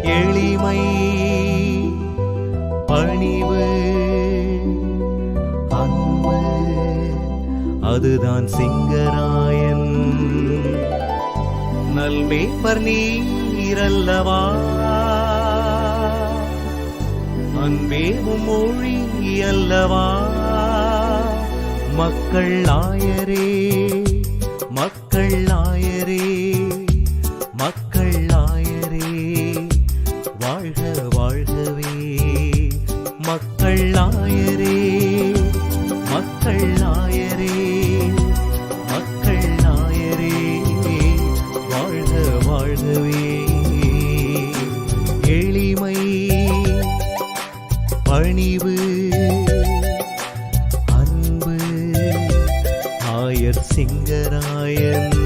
எளிமை பணிவு அன்பு அதுதான் சிங்கராயன். நல்மேய்ப்பர் நீரல்லவா, அன்பேவும் மொழி அல்லவா. மக்கள் ஆயரே மக்கள் ஆயரே மக்கள் ஆயரே வாழ்க வாழ்கவே. மக்கள் ஆயரே மக்கள் ஆயரே மக்கள் ஆயரே வாழ்க வாழ்கவே. எளிமை பணிவு அன்பு ஆயர் சிங்கராயன்.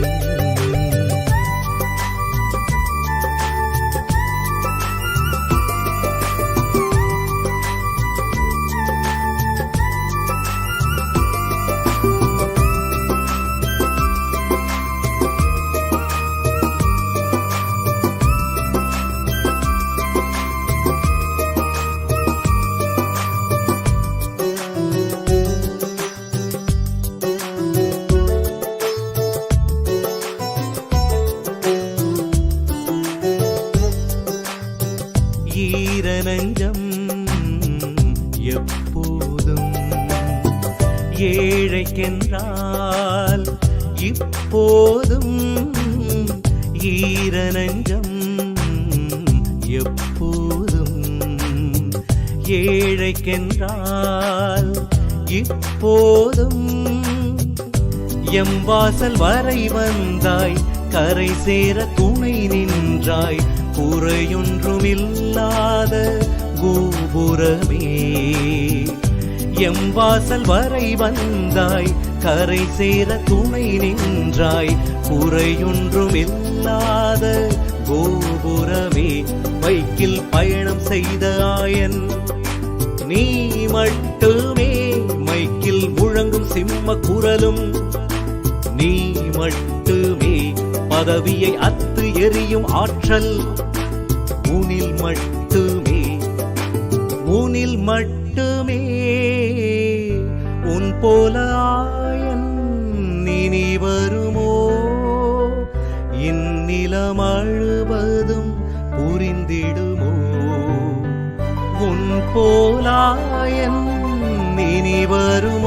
ஈரநஞ்சம் எப்போதும் ஏழைக்கென்றால் இப்போதும். ஈரநஞ்சம் எப்போதும் ஏழைக்கென்றால் இப்போதும். எம்வாசல் வரை வந்தாய், கரை சேர துணை நின்றாய், குறையொன்றுமில்லாத கோபுரமே. எம்வாசல் வரை வந்தாய், கரை சேர துணை நின்றாய், குறையொன்றுமில்லாத கோபுரமே. பைக்கில் பயணம் செய்த ஆயன் நீ மட்டுமே, மைக்கில் முழங்கும் சிம்ம குரலும் நீ மட்டுமே. பதவியை அத்து எரியும் ஆற்றல் உனில் மட்டுமே உனில் மட்டுமே. உன் போல ஆயன் இனி வருமோ? இந்நிலம் அழுவதும் புரிந்திடுமோ? உன் போலாயன் இனி வருமோ?